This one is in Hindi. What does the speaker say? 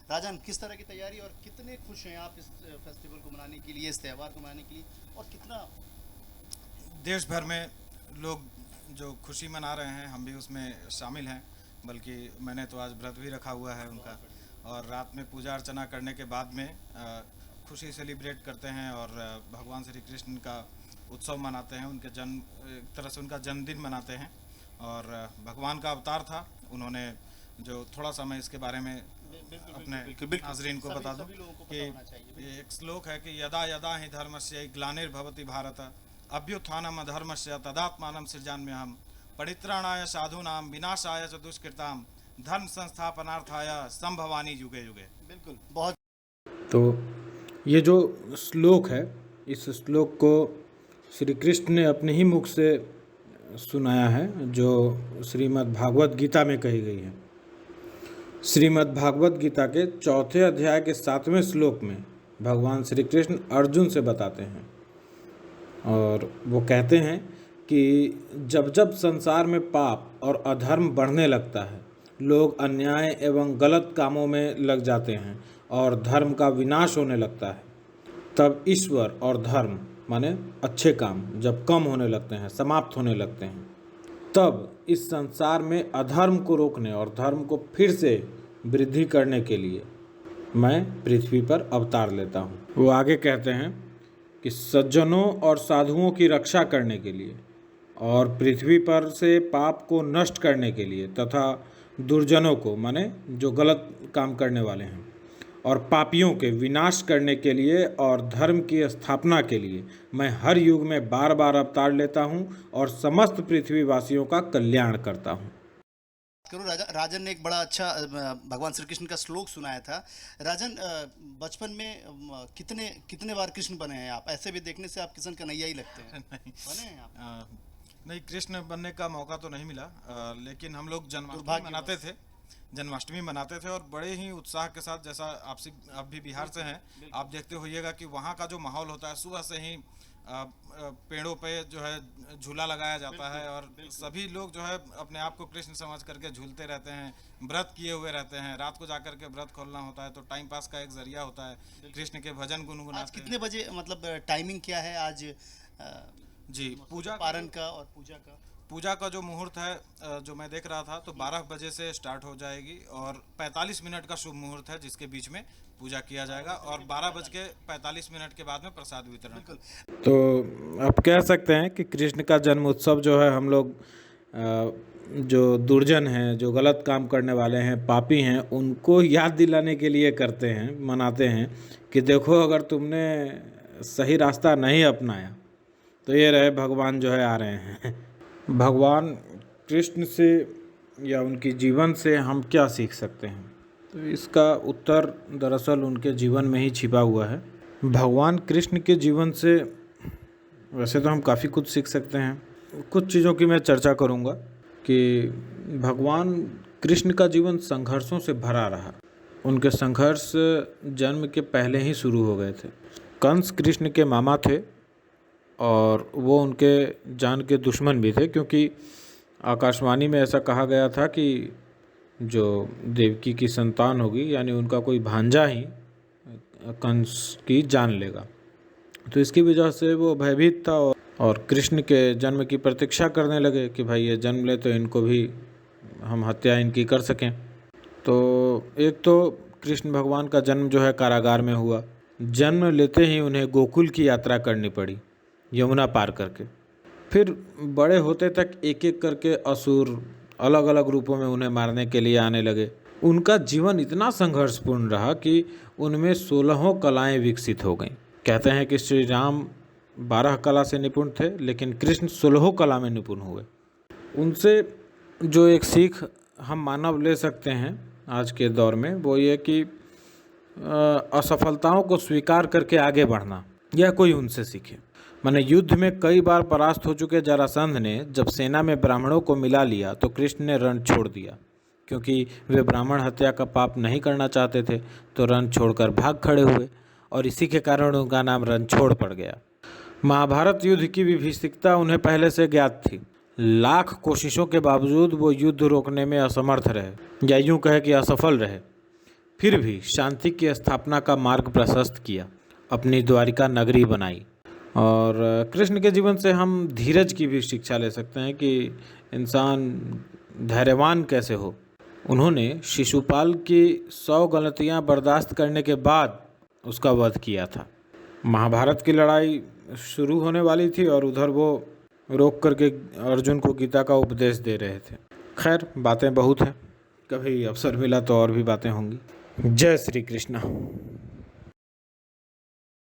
राजन, किस तरह की तैयारी और कितने खुश हैं आप इस फेस्टिवल को मनाने के लिए, इस त्यौहार को मनाने के लिए, और कितना? देश भर में लोग जो खुशी मना रहे हैं, हम भी उसमें शामिल हैं। बल्कि मैंने तो आज व्रत भी रखा हुआ है उनका। बहुत बढ़िया। और रात में पूजा अर्चना करने के बाद में खुशी सेलिब्रेट करते हैं और भगवान श्री कृष्ण का उत्सव मनाते हैं। उनके जन्म, एक तरह से उनका जन्मदिन मनाते हैं। और भगवान का अवतार था उन्होंने, जो थोड़ा सा मैं इसके बारे में बिल्कुल अपने बिल्कुल बिल्कुल बिल्कुल। नाजरीन को बता दूं सभी लोगों को कि पता होना चाहिए, ये बिल्कुल। एक श्लोक है कि यदा यदा ही धर्मस्य ग्लानिर्भवति भारत अभ्युत्थानम अधर्मस्य तदात्मानं सृजाम्यहम् परित्राणाय साधूनां विनाशाय च दुष्कृतां धर्म संस्थापनार्थाय संभवानि युगे युगे। बिल्कुल, बहुत। तो ये जो श्लोक है, इस श्लोक को श्री कृष्ण ने अपने ही मुख से सुनाया है, जो श्रीमद् भागवत गीता में कही गई है। श्रीमद् भागवत गीता के 4थे अध्याय के 7वें श्लोक में भगवान श्री कृष्ण अर्जुन से बताते हैं, और वो कहते हैं कि जब जब संसार में पाप और अधर्म बढ़ने लगता है, लोग अन्याय एवं गलत कामों में लग जाते हैं और धर्म का विनाश होने लगता है, तब ईश्वर और धर्म माने अच्छे काम जब कम होने लगते हैं, समाप्त होने लगते हैं, तब इस संसार में अधर्म को रोकने और धर्म को फिर से वृद्धि करने के लिए मैं पृथ्वी पर अवतार लेता हूँ। वो आगे कहते हैं कि सज्जनों और साधुओं की रक्षा करने के लिए और पृथ्वी पर से पाप को नष्ट करने के लिए तथा दुर्जनों को माने जो गलत काम करने वाले हैं और पापियों के विनाश करने के लिए और धर्म की स्थापना के लिए मैं हर युग में बार बार अवतार लेता हूँ और समस्त पृथ्वीवासियों का कल्याण करता हूँ। करूँ राजन ने एक बड़ा अच्छा भगवान श्री कृष्ण का श्लोक सुनाया था। राजन, बचपन में कितने कितने बार कृष्ण बने हैं आप? ऐसे भी देखने से आप किशन कन्हैया ही लगते हैं। नहीं, बने हैं आप? नहीं, कृष्ण बनने का मौका तो नहीं मिला, लेकिन हम लोग जन्माष्टमी दुर्भाग्यवश। मनाते थे। जन्माष्टमी मनाते थे और बड़े ही उत्साह के साथ, जैसा आप भी बिहार से हैं, आप देखते होइएगा कि वहाँ का जो माहौल होता है, सुबह से ही पेड़ों पे जो है झूला लगाया जाता है और सभी लोग जो है अपने आप को कृष्ण समझ करके झूलते रहते हैं, व्रत किए हुए रहते हैं। रात को जाकर के व्रत खोलना होता है, तो टाइम पास का एक जरिया होता है। कृष्ण के भजन आज गुनगुनाते हैं। कितने बजे, मतलब टाइमिंग क्या है आज जी, पूजा पारण का और पूजा का? पूजा का जो मुहूर्त है, जो मैं देख रहा था, तो 12 बजे से स्टार्ट हो जाएगी और 45 मिनट का शुभ मुहूर्त है, जिसके बीच में पूजा किया जाएगा और 12 बज के 45 मिनट के बाद में प्रसाद वितरण। तो आप कह सकते हैं कि कृष्ण का जन्म उत्सव जो है, हम लोग जो दुर्जन हैं, जो गलत काम करने वाले हैं, पापी हैं, उनको याद दिलाने के लिए करते हैं, मनाते हैं कि देखो अगर तुमने सही रास्ता नहीं अपनाया तो ये रहे भगवान जो है आ रहे हैं। भगवान कृष्ण से या उनकी जीवन से हम क्या सीख सकते हैं? तो इसका उत्तर दरअसल उनके जीवन में ही छिपा हुआ है। भगवान कृष्ण के जीवन से वैसे तो हम काफ़ी कुछ सीख सकते हैं। कुछ चीज़ों की मैं चर्चा करूंगा कि भगवान कृष्ण का जीवन संघर्षों से भरा रहा। उनके संघर्ष जन्म के पहले ही शुरू हो गए थे। कंस कृष्ण के मामा थे और वो उनके जान के दुश्मन भी थे, क्योंकि आकाशवाणी में ऐसा कहा गया था कि जो देवकी की संतान होगी, यानी उनका कोई भांजा ही कंस की जान लेगा। तो इसकी वजह से वो भयभीत था और कृष्ण के जन्म की प्रतीक्षा करने लगे कि भाई ये जन्म ले तो इनको भी हम हत्या इनकी कर सकें। तो एक तो कृष्ण भगवान का जन्म जो है कारागार में हुआ। जन्म लेते ही उन्हें गोकुल की यात्रा करनी पड़ी, यमुना पार करके। फिर बड़े होते तक एक एक करके असुर अलग अलग रूपों में उन्हें मारने के लिए आने लगे। उनका जीवन इतना संघर्षपूर्ण रहा कि उनमें 16 कलाएं विकसित हो गईं। कहते हैं कि श्री राम 12 कला से निपुण थे, लेकिन कृष्ण 16 कला में निपुण हुए। उनसे जो एक सीख हम मानव ले सकते हैं आज के दौर में, वो ये कि असफलताओं को स्वीकार करके आगे बढ़ना, यह कोई उनसे सीखे। माने युद्ध में कई बार परास्त हो चुके जरासंध ने जब सेना में ब्राह्मणों को मिला लिया तो कृष्ण ने रण छोड़ दिया, क्योंकि वे ब्राह्मण हत्या का पाप नहीं करना चाहते थे। तो रण छोड़कर भाग खड़े हुए और इसी के कारण उनका नाम रणछोड़ पड़ गया। महाभारत युद्ध की विभीषिकता उन्हें पहले से ज्ञात थी। लाख कोशिशों के बावजूद वो युद्ध रोकने में असमर्थ रहे, या यूँ कहे कि असफल रहे। फिर भी शांति की स्थापना का मार्ग प्रशस्त किया, अपनी द्वारिका नगरी बनाई। और कृष्ण के जीवन से हम धीरज की भी शिक्षा ले सकते हैं कि इंसान धैर्यवान कैसे हो। उन्होंने शिशुपाल की 100 गलतियां बर्दाश्त करने के बाद उसका वध किया था। महाभारत की लड़ाई शुरू होने वाली थी और उधर वो रोक करके अर्जुन को गीता का उपदेश दे रहे थे। खैर, बातें बहुत हैं, कभी अवसर मिला तो और भी बातें होंगी। जय श्री कृष्ण।